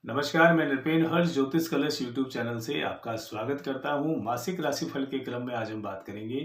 नमस्कार, मैं नृपेन हर्ष ज्योतिष कलश यूट्यूब चैनल से आपका स्वागत करता हूं। मासिक राशिफल के क्रम में आज हम बात करेंगे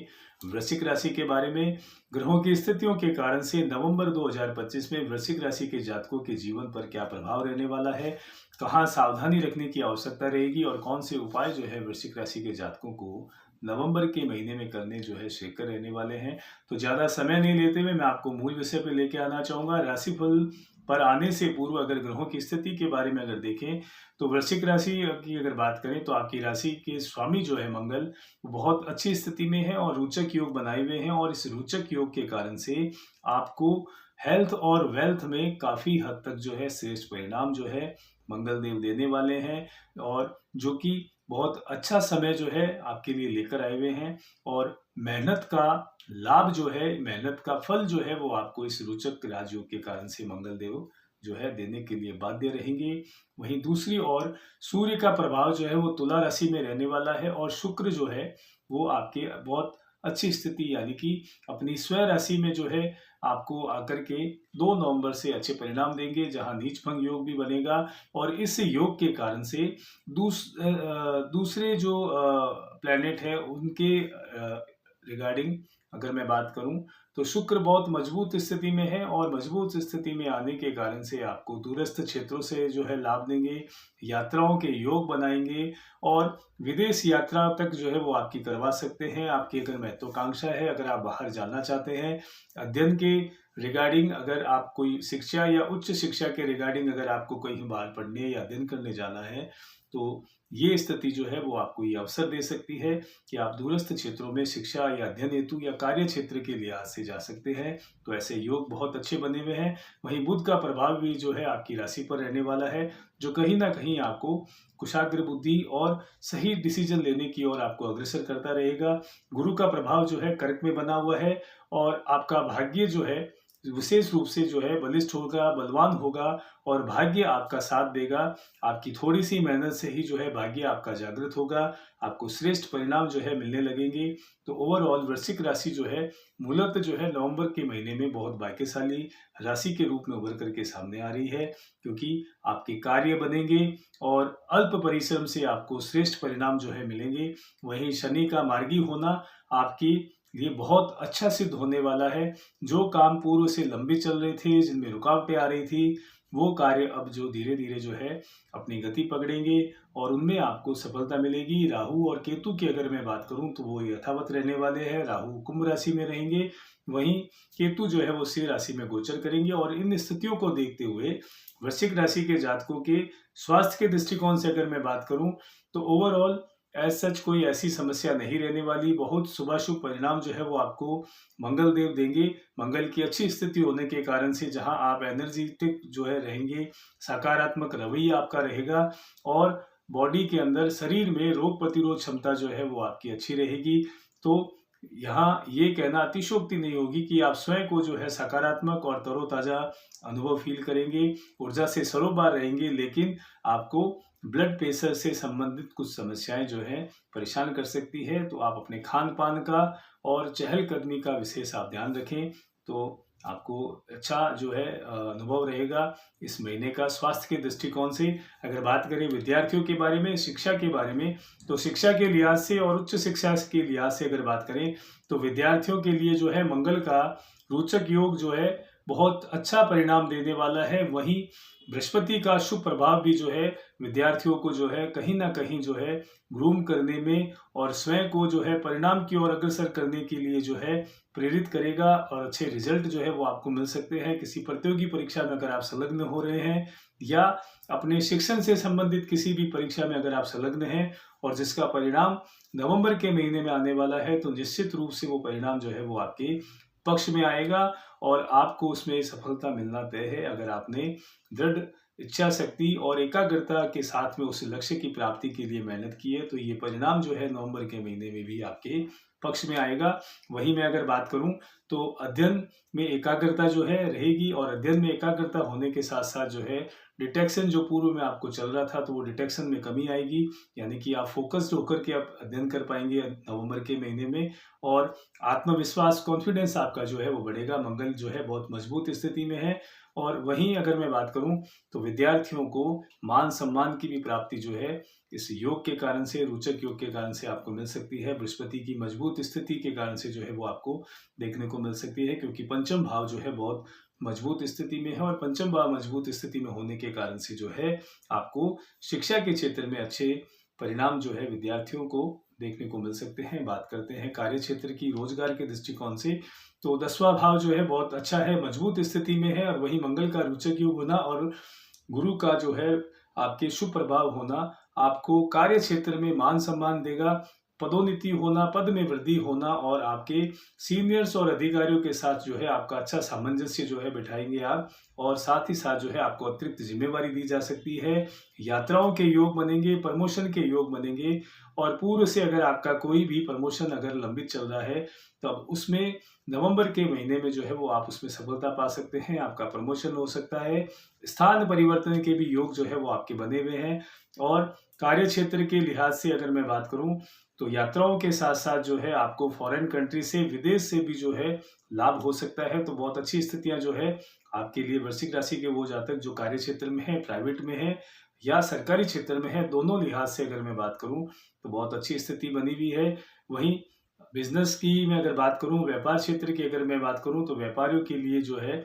वृश्चिक राशि के बारे में। ग्रहों की स्थितियों के कारण से नवंबर 2025 में वृश्चिक राशि के जातकों के जीवन पर क्या प्रभाव रहने वाला है, कहां सावधानी रखने की आवश्यकता रहेगी और कौन से उपाय जो है वृश्चिक राशि के जातकों को नवंबर के महीने में करने जो है शेखर रहने वाले हैं। तो ज्यादा समय नहीं लेते हुए मैं आपको मूल विषय पर लेके आना चाहूंगा। राशिफल पर आने से पूर्व अगर ग्रहों की स्थिति के बारे में अगर देखें तो वृश्चिक राशि की अगर बात करें तो आपकी राशि के स्वामी जो है मंगल बहुत अच्छी स्थिति में है और रोचक योग बनाए हुए हैं, और इस रोचक योग के कारण से आपको हेल्थ और वेल्थ में काफी हद तक जो है श्रेष्ठ परिणाम जो है मंगल देव देने वाले हैं, और जो कि बहुत अच्छा समय जो है आपके लिए लेकर आए हुए हैं। और मेहनत का लाभ जो है, मेहनत का फल जो है वो आपको इस रोचक राजयोग के कारण से मंगल देव जो है देने के लिए बाध्य रहेंगे। वहीं दूसरी ओर सूर्य का प्रभाव जो है वो तुला राशि में रहने वाला है, और शुक्र जो है वो आपके बहुत अच्छी स्थिति यानी कि अपनी स्वयं राशि में जो है आपको आकर के 2 नवंबर से अच्छे परिणाम देंगे, जहां नीच भंग योग भी बनेगा। और इस योग के कारण से दूसरे जो प्लेनेट है उनके रिगार्डिंग अगर मैं बात करूं तो शुक्र बहुत मजबूत स्थिति में है, और मजबूत स्थिति में आने के कारण से आपको दूरस्थ क्षेत्रों से जो है लाभ देंगे, यात्राओं के योग बनाएंगे, और विदेश यात्रा तक जो है वो आपकी करवा सकते हैं। आपकी अगर महत्वाकांक्षा है, अगर आप बाहर जाना चाहते हैं अध्ययन के रिगार्डिंग, अगर आप कोई शिक्षा या उच्च शिक्षा के रिगार्डिंग अगर आपको कहीं बाहर पढ़ने या अध्ययन करने जाना है, तो ये स्थिति जो है वो आपको ये अवसर दे सकती है कि आप दूरस्थ क्षेत्रों में शिक्षा या अध्ययन हेतु या कार्य क्षेत्र के लिहाज से जा सकते हैं। तो ऐसे योग बहुत अच्छे बने हुए हैं। वहीं बुध का प्रभाव भी जो है आपकी राशि पर रहने वाला है, जो कहीं ना कहीं आपको कुशाग्र बुद्धि और सही डिसीजन लेने की ओर आपको अग्रसर करता रहेगा। गुरु का प्रभाव जो है कर्क में बना हुआ है, और आपका भाग्य जो है विशेष रूप से जो है बलिष्ठ होगा, बलवान होगा, और भाग्य आपका साथ देगा। आपकी थोड़ी सी मेहनत से ही जो है भाग्य आपका जागृत होगा, आपको श्रेष्ठ परिणाम जो है मिलने लगेंगे। तो ओवरऑल वृश्चिक राशि जो है मूलतः जो है नवंबर के महीने में बहुत भाग्यशाली राशि के रूप में उभर करके सामने आ रही है, क्योंकि आपके कार्य बनेंगे और अल्प परिश्रम से आपको श्रेष्ठ परिणाम जो है मिलेंगे। वहीं शनि का मार्गी होना आपकी ये बहुत अच्छा सिद्ध होने वाला है। जो काम पूर्व से लंबे चल रहे थे, जिनमें रुकावटें आ रही थी, वो कार्य अब जो धीरे धीरे जो है अपनी गति पकड़ेंगे और उनमें आपको सफलता मिलेगी। राहु और केतु की अगर मैं बात करूं तो वो यथावत रहने वाले हैं। राहु कुंभ राशि में रहेंगे, वहीं केतु जो है वो सिंह राशि में गोचर करेंगे। और इन स्थितियों को देखते हुए वृश्चिक राशि के जातकों के स्वास्थ्य के दृष्टिकोण से अगर मैं बात करूं तो ओवरऑल एज सच कोई ऐसी समस्या नहीं रहने वाली। बहुत शुभाशुभ परिणाम जो है वो आपको मंगल देव देंगे। मंगल की अच्छी स्थिति होने के कारण से जहां आप एनर्जेटिक जो है रहेंगे, सकारात्मक रवैया आपका रहेगा, और बॉडी के अंदर शरीर में रोग प्रतिरोध क्षमता जो है वो आपकी अच्छी रहेगी। तो यहाँ ये कहना अतिशयोक्ति नहीं होगी कि आप स्वयं को जो है सकारात्मक और तरोताजा अनुभव फील करेंगे, ऊर्जा से सरोबार रहेंगे। लेकिन आपको ब्लड प्रेशर से संबंधित कुछ समस्याएं जो है परेशान कर सकती है, तो आप अपने खान पान का और चहलकदमी का विशेष आप ध्यान रखें, तो आपको अच्छा जो है अनुभव रहेगा इस महीने का। स्वास्थ्य के दृष्टिकोण से अगर बात करें विद्यार्थियों के बारे में, शिक्षा के बारे में, तो शिक्षा के लिहाज से और उच्च शिक्षा के लिहाज से अगर बात करें तो विद्यार्थियों के लिए जो है मंगल का रोचक योग जो है बहुत अच्छा परिणाम देने वाला है। वहीं बृहस्पति का शुभ प्रभाव भी जो है विद्यार्थियों को जो है कहीं ना कहीं जो है ग्रूम करने में और स्वयं को जो है परिणाम की ओर अग्रसर करने के लिए जो है प्रेरित करेगा, और अच्छे रिजल्ट जो है वो आपको मिल सकते हैं। किसी प्रतियोगी परीक्षा में अगर आप संलग्न हो रहे हैं, या अपने शिक्षण से संबंधित किसी भी परीक्षा में अगर आप संलग्न हैं और जिसका परिणाम नवंबर के महीने में आने वाला है, तो निश्चित रूप से वो परिणाम जो है वो आपके पक्ष में आएगा और आपको उसमें सफलता मिलना तय है। अगर आपने दृढ़ इच्छा शक्ति और एकाग्रता के साथ में उस लक्ष्य की प्राप्ति के लिए मेहनत की है, तो ये परिणाम जो है नवंबर के महीने में भी आपके पक्ष में आएगा। वहीं मैं अगर बात करूं तो अध्ययन में एकाग्रता जो है रहेगी, और अध्ययन में एकाग्रता होने के साथ साथ जो है डिटेक्शन जो पूर्व में आपको चल रहा था, तो वो डिटेक्शन में कमी आएगी, यानी कि आप फोकस्ड होकर के आप अध्ययन कर पाएंगे नवंबर के महीने में। और आत्मविश्वास, कॉन्फिडेंस आपका जो है वो बढ़ेगा। मंगल जो है बहुत मजबूत स्थिति में है, और वहीं अगर मैं बात करूं तो विद्यार्थियों को मान सम्मान की भी प्राप्ति जो है इस योग के कारण से, रोचक योग के कारण से आपको मिल सकती है। बृहस्पति की मजबूत स्थिति के कारण से जो है वो आपको देखने को मिल सकती है, क्योंकि पंचम भाव जो है बहुत मजबूत स्थिति में है और पंचम भाव मजबूत स्थिति में होने के कारण से जो है आपको शिक्षा के क्षेत्र में अच्छे परिणाम जो है विद्यार्थियों को देखने को मिल सकते हैं। बात करते हैं कार्य क्षेत्र की, रोजगार के दृष्टिकोण से, तो 10वां भाव जो है बहुत अच्छा है, मजबूत स्थिति में है और वही मंगल का रोचक योग होना और गुरु का जो है आपके शुभ प्रभाव होना आपको कार्य क्षेत्र में मान सम्मान देगा, पदोन्नति होना, पद में वृद्धि होना और आपके सीनियर्स और अधिकारियों के साथ जो है आपका अच्छा सामंजस्य जो है बिठाएंगे आप, और साथ ही साथ जो है आपको अतिरिक्त जिम्मेवारी दी जा सकती है। यात्राओं के योग बनेंगे, प्रमोशन के योग बनेंगे और पूर्व से अगर आपका कोई भी प्रमोशन अगर लंबित चल रहा है तब उसमें नवंबर के महीने में जो है वो आप उसमें सफलता पा सकते हैं, आपका प्रमोशन हो सकता है। स्थान परिवर्तन के भी योग जो है वो आपके बने हुए हैं और कार्य क्षेत्र के लिहाज से अगर मैं बात करूं तो यात्राओं के साथ साथ जो है आपको फॉरेन कंट्री से, विदेश से भी जो है लाभ हो सकता है। तो बहुत अच्छी स्थितियां जो है आपके लिए वृश्चिक राशि के वो जातक जो कार्य क्षेत्र में है, प्राइवेट में है या सरकारी क्षेत्र में है, दोनों लिहाज से अगर मैं बात करूं तो बहुत अच्छी स्थिति बनी हुई है। वहीं बिजनेस की मैं अगर बात करूं, व्यापार क्षेत्र की अगर मैं बात करूं तो व्यापारियों के लिए जो है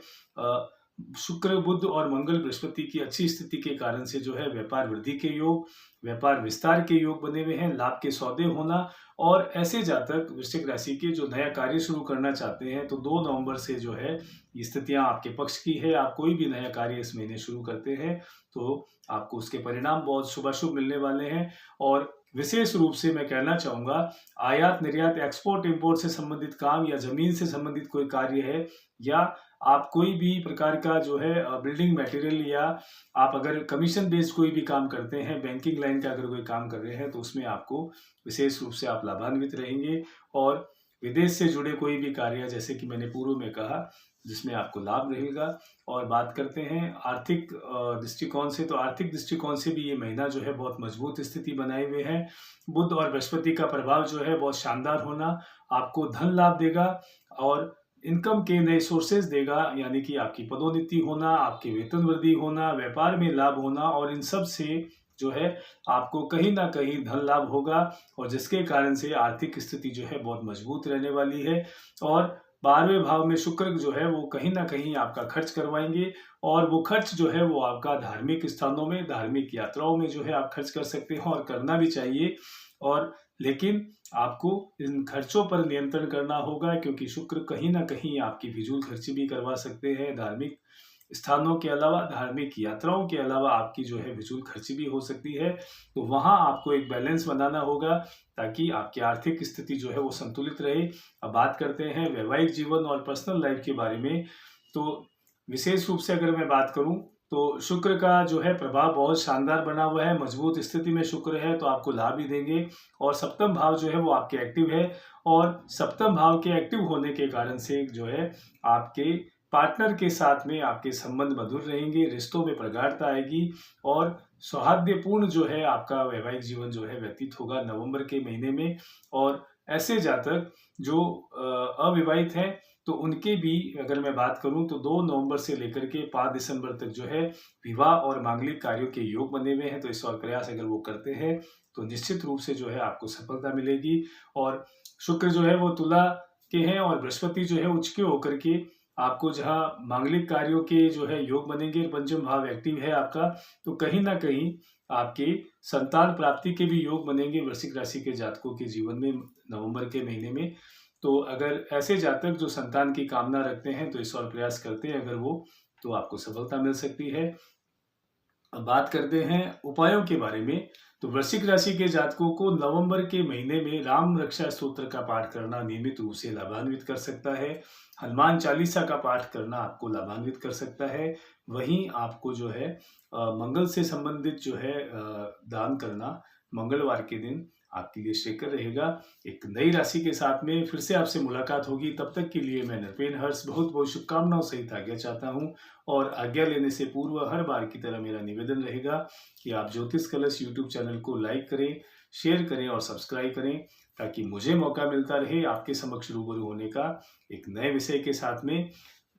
शुक्र, बुध और मंगल, बृहस्पति की अच्छी स्थिति के कारण से जो है व्यापार वृद्धि के योग, व्यापार विस्तार के योग बने हुए हैं, लाभ के सौदे होना। और ऐसे जातक वृश्चिक राशि के जो नया कार्य शुरू करना चाहते हैं तो 2 नवंबर से जो है ये स्थितियां आपके पक्ष की है। आप कोई भी नया कार्य इस महीने शुरू करते हैं तो आपको उसके परिणाम बहुत शुभाशुभ मिलने वाले हैं। और विशेष रूप से मैं कहना चाहूंगा, आयात निर्यात, एक्सपोर्ट इंपोर्ट से संबंधित काम या जमीन से संबंधित कोई कार्य है या आप कोई भी प्रकार का जो है बिल्डिंग मटेरियल या आप अगर कमीशन बेस्ड कोई भी काम करते हैं, बैंकिंग लाइन का अगर कोई काम कर रहे हैं तो उसमें आपको विशेष रूप से आप लाभान्वित रहेंगे। और विदेश से जुड़े कोई भी कार्य, जैसे कि मैंने पूर्व में कहा, जिसमें आपको लाभ रहेगा। और बात करते हैं आर्थिक दृष्टिकोण से, तो आर्थिक दृष्टिकोण से भी ये महीना जो है बहुत मजबूत स्थिति बनाए हुए है। बुध और बृहस्पति का प्रभाव जो है बहुत शानदार होना आपको धन लाभ देगा और इनकम के नए सोर्सेज देगा, यानी कि आपकी पदोन्नति होना, आपके वेतन वृद्धि होना, व्यापार में लाभ होना और इन सब से जो है आपको कहीं ना कहीं धन लाभ होगा और जिसके कारण से आर्थिक स्थिति जो है बहुत मजबूत रहने वाली है। और 12वें भाव में शुक्र जो है वो कहीं ना कहीं आपका खर्च करवाएंगे और वो खर्च जो है वो आपका धार्मिक स्थानों में, धार्मिक यात्राओं में जो है आप खर्च कर सकते हैं और करना भी चाहिए। और लेकिन आपको इन खर्चों पर नियंत्रण करना होगा, क्योंकि शुक्र कहीं ना कहीं आपकी फिजूल खर्ची भी करवा सकते हैं। धार्मिक स्थानों के अलावा, धार्मिक यात्राओं के अलावा आपकी जो है फिजूल खर्ची भी हो सकती है। तो वहां आपको एक बैलेंस बनाना होगा ताकि आपकी आर्थिक स्थिति जो है वो संतुलित रहे। अब बात करते हैं वैवाहिक जीवन और पर्सनल लाइफ के बारे में। तो विशेष रूप से अगर मैं बात करूं तो शुक्र का जो है प्रभाव बहुत शानदार बना हुआ है, मजबूत स्थिति में शुक्र है तो आपको लाभ ही देंगे। और सप्तम भाव जो है वो आपके एक्टिव है और सप्तम भाव के एक्टिव होने के कारण से जो है आपके पार्टनर के साथ में आपके संबंध मधुर रहेंगे, रिश्तों में प्रगाढ़ता आएगी और सौहार्दपूर्ण जो है आपका वैवाहिक जीवन जो है व्यतीत होगा नवंबर के महीने में। और ऐसे जातक जो अविवाहित हैं तो उनके भी अगर मैं बात करूं तो 2 नवंबर से लेकर के 5 दिसंबर तक जो है विवाह और मांगलिक कार्यों के योग बने हुए हैं। तो इस और प्रयास अगर वो करते हैं तो निश्चित रूप से जो है आपको सफलता मिलेगी। और शुक्र जो है वो तुला के हैं और बृहस्पति जो है उच्च के होकर के आपको जहां मांगलिक कार्यों के जो है योग बनेंगे, पंचम भाव एक्टिव है आपका, तो कहीं ना कहीं आपके संतान प्राप्ति के भी योग बनेंगे वृश्चिक राशि के जातकों के जीवन में नवंबर के महीने में। तो अगर ऐसे जातक जो संतान की कामना रखते हैं तो इस और प्रयास करते हैं अगर वो, तो आपको सफलता मिल सकती है। अब बात करते हैं उपायों के बारे में। तो वृश्चिक राशि के जातकों को नवंबर के महीने में राम रक्षा स्तोत्र का पाठ करना नियमित रूप से लाभान्वित कर सकता है। हनुमान चालीसा का पाठ करना आपको लाभान्वित कर सकता है। वहीं आपको जो है मंगल से संबंधित जो है दान करना मंगलवार के दिन आपके लिए श्रेयकर रहेगा। एक नई राशि के साथ में फिर से आपसे मुलाकात होगी। तब तक के लिए मैं नृपेन हर्ष बहुत बहुत शुभकामनाओं सहित आज्ञा चाहता हूं। और आज्ञा लेने से पूर्व हर बार की तरह मेरा निवेदन रहेगा कि आप ज्योतिष कलश यूट्यूब चैनल को लाइक करें, शेयर करें और सब्सक्राइब करें, ताकि मुझे मौका मिलता रहे आपके समक्ष रूबरू होने का एक नए विषय के साथ में।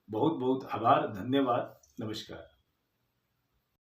बहुत बहुत आभार, धन्यवाद। नमस्कार।